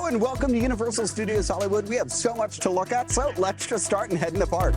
Hello and welcome to Universal Studios Hollywood. We have so much to look at, so let's just start and head in the park.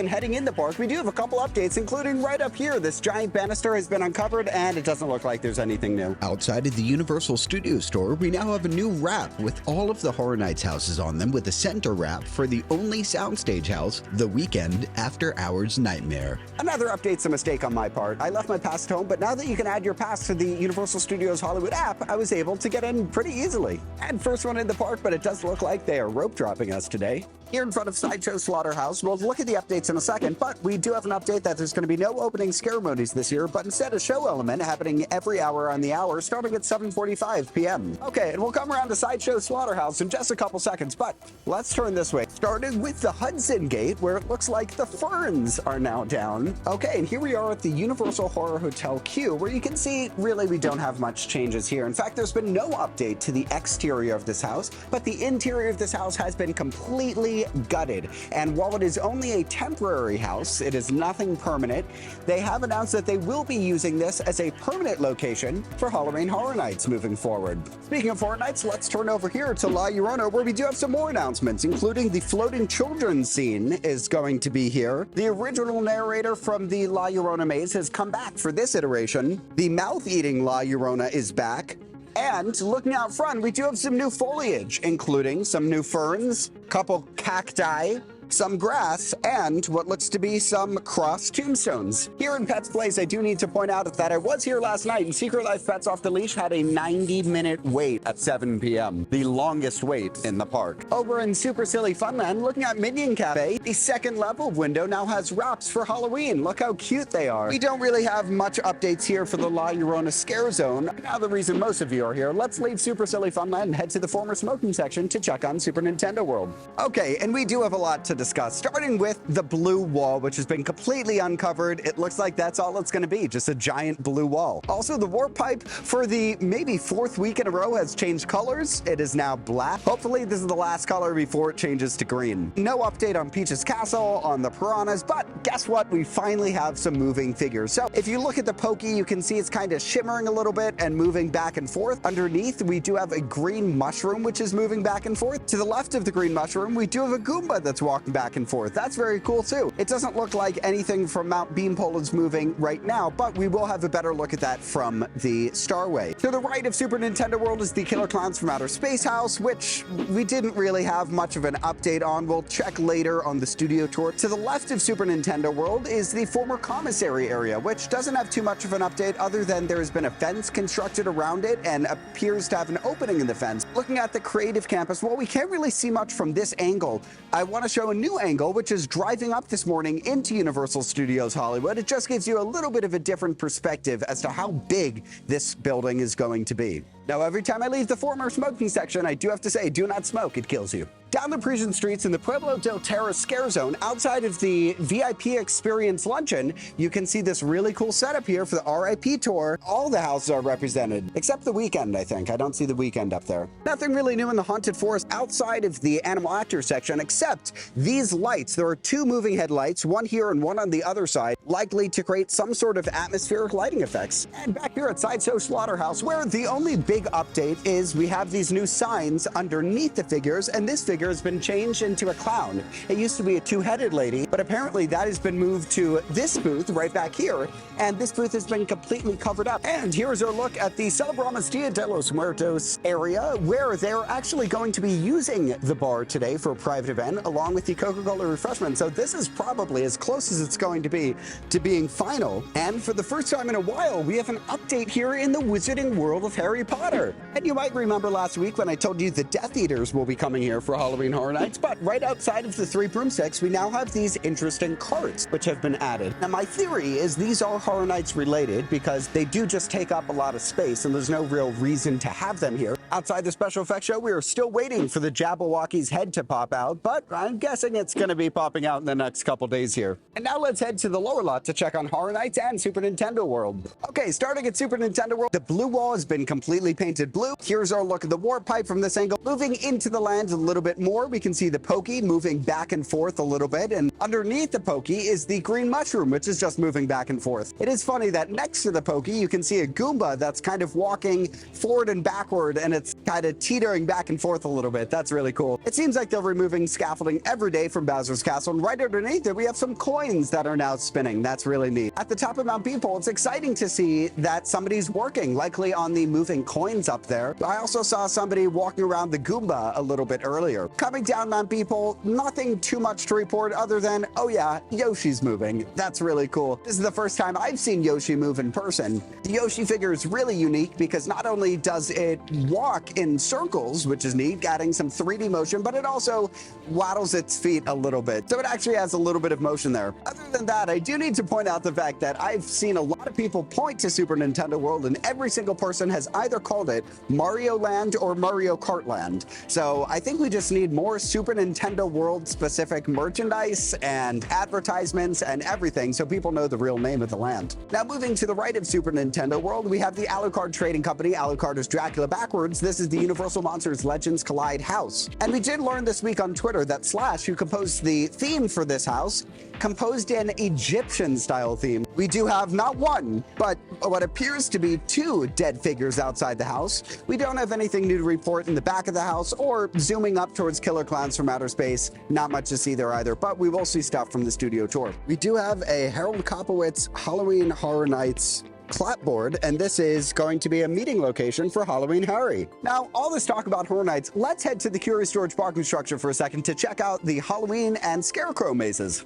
Heading in the park, we do have a couple updates, including right up here. This giant banister has been uncovered, and it doesn't look like there's anything new. Outside of the Universal Studios store, we now have a new wrap with all of the Horror Nights houses on them, with a center wrap for the only soundstage house, The Weeknd After Hours Nightmare. Another update's a mistake on my part. I left my pass at home, but now that you can add your pass to the Universal Studios Hollywood app, I was able to get in pretty easily. And first one in the park, but it does look like they are rope dropping us today. Here in front of Sideshow Slaughterhouse, we'll look at the updates in a second, but we do have an update that there's going to be no opening ceremonies this year, but instead a show element happening every hour on the hour, starting at 7:45 p.m. Okay, and we'll come around to Sideshow Slaughterhouse in just a couple seconds, but let's turn this way. Starting with the Hudson Gate, where it looks like the ferns are now down. Okay, and here we are at the Universal Horror Hotel Q, where you can see, really, we don't have much changes here. In fact, there's been no update to the exterior of this house, but the interior of this house has been completely gutted. And while it is only a temporary house, it is nothing permanent. They have announced that they will be using this as a permanent location for Halloween Horror Nights moving forward. Speaking of Horror Nights, let's turn over here to La Llorona, where we do have some more announcements, including the floating children scene is going to be here. The original narrator from the La Llorona maze has come back for this iteration. The mouth-eating La Llorona is back. And looking out front, we do have some new foliage, including some new ferns, couple cacti, some grass, and what looks to be some cross tombstones. Here in Pets Place, I do need to point out that I was here last night, and Secret Life Pets Off the Leash had a 90-minute wait at 7 p.m., the longest wait in the park. Over in Super Silly Funland, looking at Minion Cafe, the second level window now has wraps for Halloween. Look how cute they are. We don't really have much updates here for the La Llorona Scare Zone. Now the reason most of you are here, let's leave Super Silly Funland and head to the former smoking section to check on Super Nintendo World. Okay, and we do have a lot to discuss, starting with the blue wall, which has been completely uncovered. It looks like that's all it's going to be, just a giant blue wall. Also, the warp pipe for the maybe fourth week in a row has changed colors. It is now black. Hopefully this is the last color before it changes to green. No update on Peach's Castle, on the piranhas, but guess what? We finally have some moving figures. So if you look at the Pokey, you can see it's kind of shimmering a little bit and moving back and forth. Underneath, we do have a green mushroom, which is moving back and forth. To the left of the green mushroom, we do have a Goomba that's walking back and forth. That's very cool too. It doesn't look like anything from Mount Beanpole is moving right now, but we will have a better look at that from the Starway. To the right of Super Nintendo World is the Killer Clowns from Outer Space house, which we didn't really have much of an update on. We'll check later on the studio tour. To the left of Super Nintendo World is the former commissary area, which doesn't have too much of an update other than there has been a fence constructed around it and appears to have an opening in the fence. Looking at the creative campus, well, we can't really see much from this angle. I want to show a new angle, which is driving up this morning into Universal Studios Hollywood. It just gives you a little bit of a different perspective as to how big this building is going to be. Now, every time I leave the former smoking section, I do have to say, do not smoke, it kills you. Down the Parisian streets in the Pueblo del Terror Scare Zone, outside of the VIP Experience Luncheon, you can see this really cool setup here for the RIP tour. All the houses are represented, except the Weeknd, I think. I don't see the Weeknd up there. Nothing really new in the Haunted Forest outside of the Animal Actor section, except these lights. There are two moving headlights, one here and one on the other side, likely to create some sort of atmospheric lighting effects. And back here at Sideshow Slaughterhouse, where the only big update is we have these new signs underneath the figures, and this figure has been changed into a clown. It used to be a two-headed lady, but apparently that has been moved to this booth right back here, and this booth has been completely covered up. And here's our look at the Celebramos Dia de los Muertos area, where they're actually going to be using the bar today for a private event, along with the Coca-Cola refreshment. So this is probably as close as it's going to be to being final. And for the first time in a while, we have an update here in the Wizarding World of Harry Potter. And you might remember last week when I told you the Death Eaters will be coming here for Halloween Horror Nights, but right outside of the three broomsticks, we now have these interesting carts which have been added. Now, my theory is these are Horror Nights related because they do just take up a lot of space and there's no real reason to have them here. Outside the special effects show, we are still waiting for the Jabbawockeez head to pop out, but I'm guessing it's going to be popping out in the next couple days here. And now let's head to the lower lot to check on Horror Nights and Super Nintendo World. Okay, starting at Super Nintendo World, the blue wall has been completely painted blue. Here's our look at the warp pipe from this angle. Moving into the land a little bit bit more, we can see the Pokey moving back and forth a little bit, and underneath the Pokey is the green mushroom, which is just moving back and forth. It is funny that next to the Pokey, you can see a Goomba that's kind of walking forward and backward, and it's kind of teetering back and forth a little bit. That's really cool. It seems like they're removing scaffolding every day from Bowser's Castle, and right underneath it, we have some coins that are now spinning. That's really neat. At the top of Mount Beanpole, it's exciting to see that somebody's working, likely on the moving coins up there. I also saw somebody walking around the Goomba a little bit earlier. Coming down Mount Beanpole, nothing too much to report other than, oh yeah, Yoshi's moving. That's really cool. This is the first time I've seen Yoshi move in person. The Yoshi figure is really unique because not only does it walk in circles, which is neat, adding some 3D motion, but it also waddles its feet a little bit. So it actually has a little bit of motion there. Other than that, I do need to point out the fact that I've seen a lot of people point to Super Nintendo World, and every single person has either called it Mario Land or Mario Kart Land. So I think we just need more Super Nintendo World specific merchandise and advertisements and everything so people know the real name of the land. Now moving to the right of Super Nintendo World, we have the Alucard Trading Company. Alucard is Dracula backwards. This is the Universal Monsters Legends Collide house. And we did learn this week on Twitter that Slash, who composed the theme for this house, composed an Egyptian style theme. We do have not one, but what appears to be two dead figures outside the house. We don't have anything new to report in the back of the house or zooming up towards Killer Clowns from Outer Space. Not much to see there either, but we will see stuff from the studio tour. We do have a Harold Kopowitz Halloween Horror Nights clapboard, and this is going to be a meeting location for Halloween Harry. Now, all this talk about Horror Nights, let's head to the Curious George parking structure for a second to check out the Halloween and Scarecrow mazes.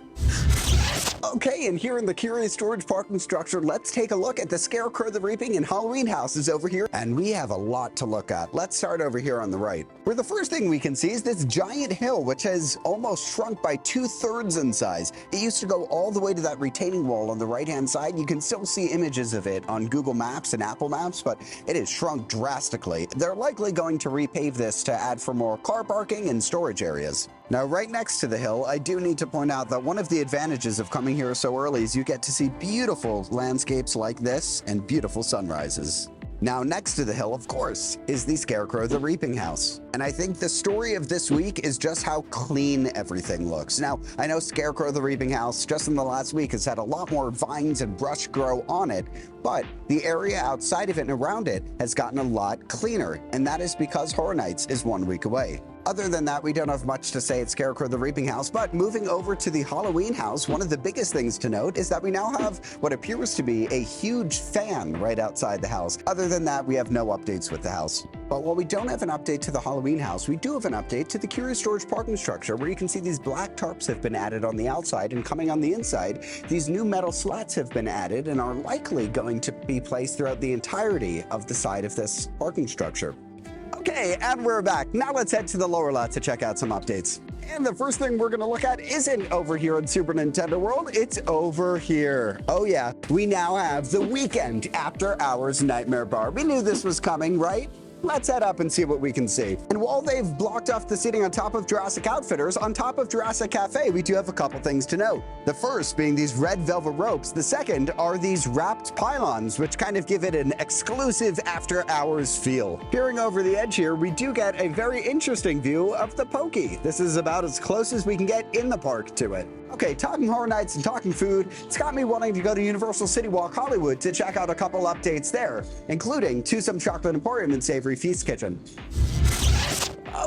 Okay, and here in the Curious George parking structure, let's take a look at the Scarecrow the Reaping and Halloween houses over here, and we have a lot to look at. Let's start over here on the right, where the first thing we can see is this giant hill, which has almost shrunk by 2/3 in size. It used to go all the way to that retaining wall on the right-hand side. You can still see images of it on Google Maps and Apple Maps, but it has shrunk drastically. They're likely going to repave this to add for more car parking and storage areas. Now, right next to the hill, I do need to point out that one of the advantages of coming here so early is you get to see beautiful landscapes like this and beautiful sunrises. Now, next to the hill, of course, is the Scarecrow the Reaping house. And I think the story of this week is just how clean everything looks. Now, I know Scarecrow the Reaping house just in the last week has had a lot more vines and brush grow on it, but the area outside of it and around it has gotten a lot cleaner, and that is because Horror Nights is 1 week away. Other than that, we don't have much to say at Scarecrow the Reaping house, but moving over to the Halloween house, one of the biggest things to note is that we now have what appears to be a huge fan right outside the house. Other than that, we have no updates with the house. But while we don't have an update to the Halloween house, we do have an update to the Curious George parking structure, where you can see these black tarps have been added on the outside, and coming on the inside, these new metal slats have been added and are likely going to be placed throughout the entirety of the side of this parking structure. Okay, and we're back. Now let's head to the lower lot to check out some updates. And the first thing we're going to look at isn't over here at Super Nintendo World, it's over here. Oh yeah, we now have the Weeknd After Hours Nightmare Bar. We knew this was coming, right? Let's head up and see what we can see. And while they've blocked off the seating on top of Jurassic Outfitters, on top of Jurassic Cafe, we do have a couple things to note. The first being these red velvet ropes. The second are these wrapped pylons, which kind of give it an exclusive after-hours feel. Peering over the edge here, we do get a very interesting view of the Pokey. This is about as close as we can get in the park to it. Okay, talking Horror Nights and talking food, it's got me wanting to go to Universal City Walk Hollywood to check out a couple updates there, including Toothsome Chocolate Emporium and Savory Feast Kitchen.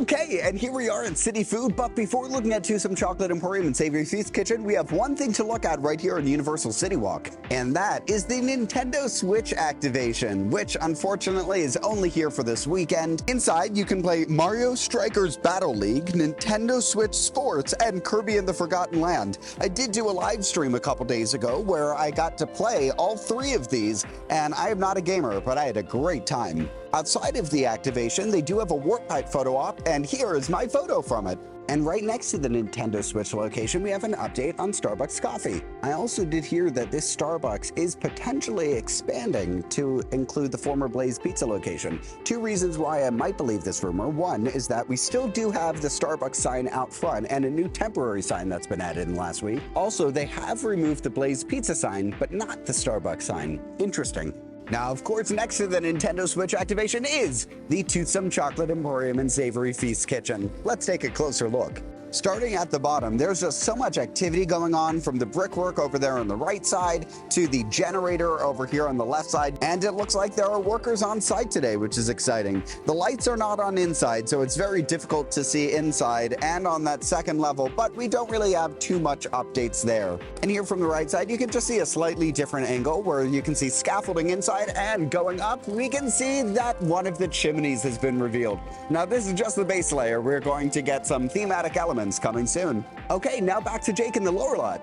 Okay, and here we are at City Food, but before looking at Toothsome Chocolate Emporium and Savory Feast Kitchen, we have one thing to look at right here in Universal City Walk, and that is the Nintendo Switch activation, which unfortunately is only here for this weekend. Inside, you can play Mario Strikers Battle League, Nintendo Switch Sports, and Kirby and the Forgotten Land. I did do a live stream a couple days ago where I got to play all three of these, and I am not a gamer, but I had a great time. Outside of the activation, they do have a warp pipe photo op, and here is my photo from it. And right next to the Nintendo Switch location, we have an update on Starbucks coffee. I also did hear that this Starbucks is potentially expanding to include the former Blaze Pizza location. Two reasons why I might believe this rumor. One is that we still do have the Starbucks sign out front and a new temporary sign that's been added in last week. Also, they have removed the Blaze Pizza sign, but not the Starbucks sign. Interesting. Now, of course, next to the Nintendo Switch activation is the Toothsome Chocolate Emporium and Savory Feast Kitchen. Let's take a closer look. Starting at the bottom, there's just so much activity going on, from the brickwork over there on the right side to the generator over here on the left side, and it looks like there are workers on site today, which is exciting. The lights are not on inside, so it's very difficult to see inside and on that second level, but we don't really have too much updates there. And here from the right side, you can just see a slightly different angle where you can see scaffolding inside, and going up, we can see that one of the chimneys has been revealed. Now, this is just the base layer. We're going to get some thematic elements coming soon. Okay, now back to Jake in the lower lot.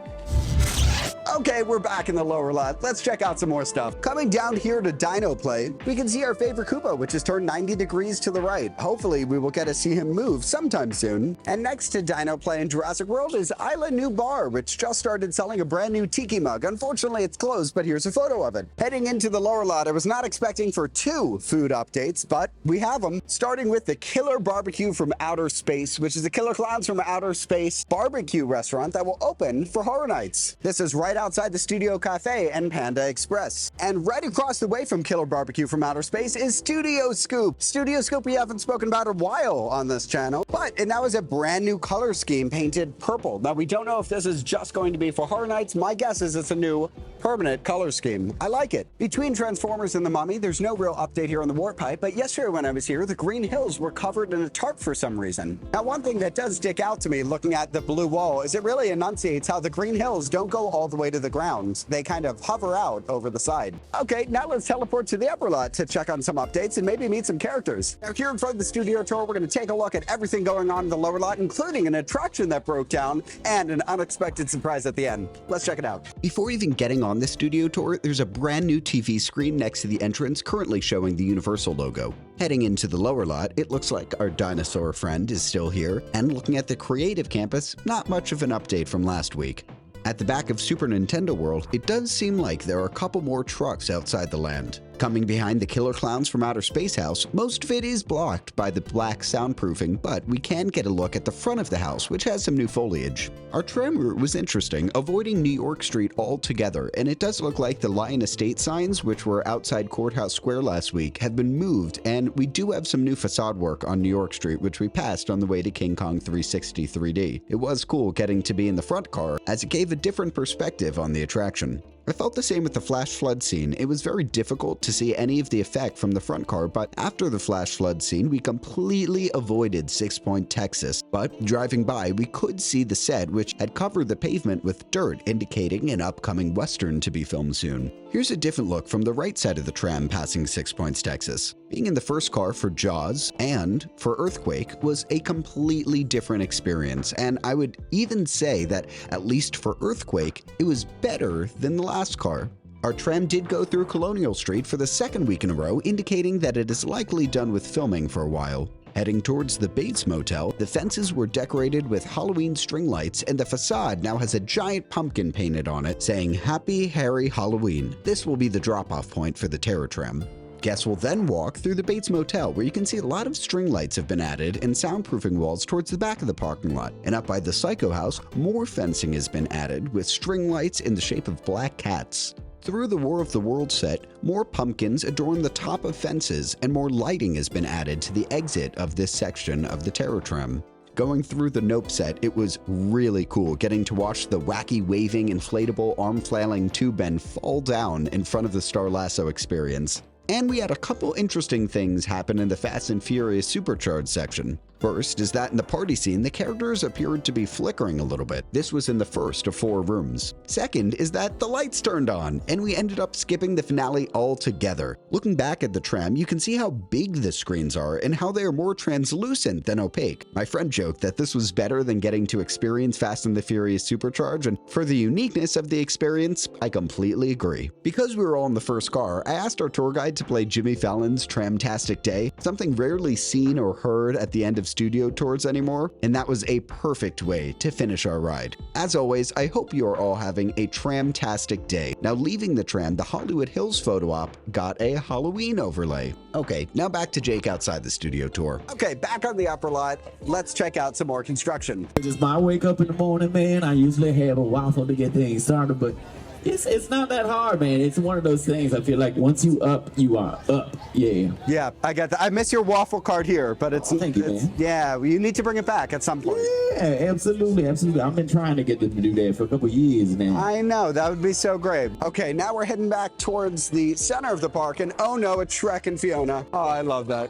Okay, we're back in the lower lot. Let's check out some more stuff. Coming down here to Dino Play, we can see our favorite Koopa, which is turned 90 degrees to the right. Hopefully, we will get to see him move sometime soon. And next to Dino Play in Jurassic World is Isla New Bar, which just started selling a brand new tiki mug. Unfortunately, it's closed, but here's a photo of it. Heading into the lower lot, I was not expecting for 2 food updates, but we have them. Starting with the Killer Barbecue from Outer Space, which is the Killer Clowns from Outer Space barbecue restaurant that will open for Horror Nights. This is right outside the Studio Cafe and Panda Express. And right across the way from Killer Barbecue from Outer Space is Studio Scoop. Studio Scoop we haven't spoken about in a while on this channel, but it now has a brand new color scheme painted purple. Now, we don't know if this is just going to be for Horror Nights. My guess is it's a new permanent color scheme. I like it. Between Transformers and the Mummy, there's no real update here on the Warp Pipe, but yesterday when I was here, the Green Hills were covered in a tarp for some reason. Now, one thing that does stick out to me looking at the blue wall is it really enunciates how the Green Hills don't go all the way to the ground. They kind of hover out over the side. Okay, now let's teleport to the upper lot to check on some updates and maybe meet some characters. Now, here in front of the studio tour, we're going to take a look at everything going on in the lower lot, including an attraction that broke down and an unexpected surprise at the end. Let's check it out. Before even getting on the studio tour, there's a brand new TV screen next to the entrance currently showing the Universal logo. Heading into the lower lot, it looks like our dinosaur friend is still here, and looking at the creative campus, not much of an update from last week. At the back of Super Nintendo World, it does seem like there are a couple more trucks outside the land. Coming behind the Killer Clowns from Outer Space house, most of it is blocked by the black soundproofing, but we can get a look at the front of the house, which has some new foliage. Our tram route was interesting, avoiding New York Street altogether, and it does look like the Lion Estate signs, which were outside Courthouse Square last week, have been moved, and we do have some new facade work on New York Street, which we passed on the way to King Kong 360 3D. It was cool getting to be in the front car, as it gave a different perspective on the attraction. I felt the same with the flash flood scene. It was very difficult to see any of the effect from the front car, but after the flash flood scene, we completely avoided 6 Point, Texas. But driving by, we could see the set, which had covered the pavement with dirt, indicating an upcoming Western to be filmed soon. Here's a different look from the right side of the tram passing 6 Points, Texas. Being in the first car for Jaws and for Earthquake was a completely different experience, and I would even say that, at least for Earthquake, it was better than the last car. Our tram did go through Colonial Street for the second week in a row, indicating that it is likely done with filming for a while. Heading towards the Bates Motel, the fences were decorated with Halloween string lights, and the facade now has a giant pumpkin painted on it saying Happy Harry Halloween. This will be the drop-off point for the Terror Tram. Guests will then walk through the Bates Motel, where you can see a lot of string lights have been added and soundproofing walls towards the back of the parking lot. And up by the Psycho House, more fencing has been added with string lights in the shape of black cats. Through the War of the Worlds set, more pumpkins adorn the top of fences, and more lighting has been added to the exit of this section of the Terror Tram. Going through the Nope set, it was really cool getting to watch the wacky waving inflatable arm flailing tube men fall down in front of the Star Lasso experience. And we had a couple interesting things happen in the Fast and Furious Supercharged section. First is that in the party scene, the characters appeared to be flickering a little bit. This was in the first of 4 rooms. Second is that the lights turned on, and we ended up skipping the finale altogether. Looking back at the tram, you can see how big the screens are and how they are more translucent than opaque. My friend joked that this was better than getting to experience Fast and the Furious Supercharged, and for the uniqueness of the experience, I completely agree. Because we were all in the first car, I asked our tour guide to play Jimmy Fallon's Tramtastic Day, something rarely seen or heard at the end of studio tours anymore, and that was a perfect way to finish our ride. As always, I hope you are all having a tramtastic day. Now, leaving the tram, the Hollywood Hills photo op got a Halloween overlay. Okay, now back to Jake outside the studio tour. Okay, back on the upper lot. Let's check out some more construction. Just my wake up in the morning, man. I usually have a waffle to get things started, but It's not that hard, man. It's one of those things. I feel like once you up, you are up. Yeah. Yeah, I got that. I miss your waffle cart here, but it's, Thank you, man. yeah, you need to bring it back at some point. Yeah, absolutely. I've been trying to get them to do that for a couple years now. I know, that would be so great. Okay, now we're heading back towards the center of the park, and oh no, it's Shrek and Fiona. Oh, I love that.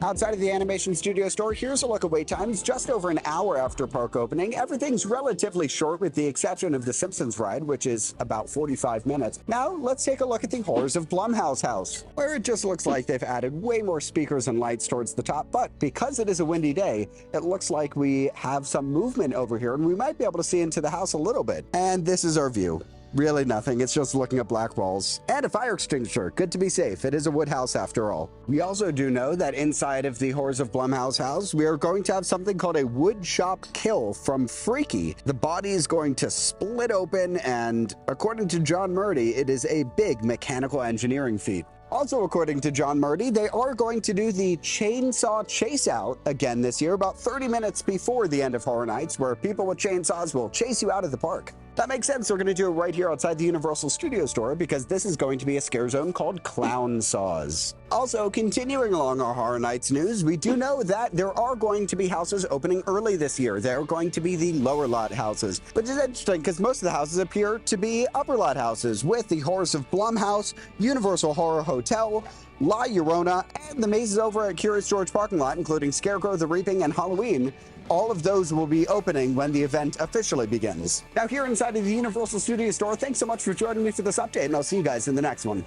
Outside of the animation studio store, here's a look at wait times. Just over an hour after park opening, everything's relatively short with the exception of the Simpsons ride, which is about 45 minutes. Now, let's take a look at the Horrors of Blumhouse House, where it just looks like they've added way more speakers and lights towards the top, but because it is a windy day, it looks like we have some movement over here, and we might be able to see into the house a little bit. And this is our view. Really nothing, it's just looking at black walls. And a fire extinguisher, good to be safe. It is a wood house after all. We also do know that inside of the Horrors of Blumhouse house, we are going to have something called a wood shop kill from Freaky. The body is going to split open, and according to John Murdy, it is a big mechanical engineering feat. Also, according to John Murdy, they are going to do the chainsaw chase out again this year, about 30 minutes before the end of Horror Nights, where people with chainsaws will chase you out of the park. That makes sense. They're going to do it right here outside the Universal Studio Store because this is going to be a scare zone called Clown Saws. Also, continuing along our Horror Nights news, we do know that there are going to be houses opening early this year. They're going to be the lower lot houses, which is interesting because most of the houses appear to be upper lot houses, with the Horrors of Blumhouse, Universal Horror Hotel, La Llorona, and the mazes over at Curious George parking lot, including Scarecrow, The Reaping, and Halloween. All of those will be opening when the event officially begins. Now, here inside of the Universal Studio Store, thanks so much for joining me for this update, and I'll see you guys in the next one.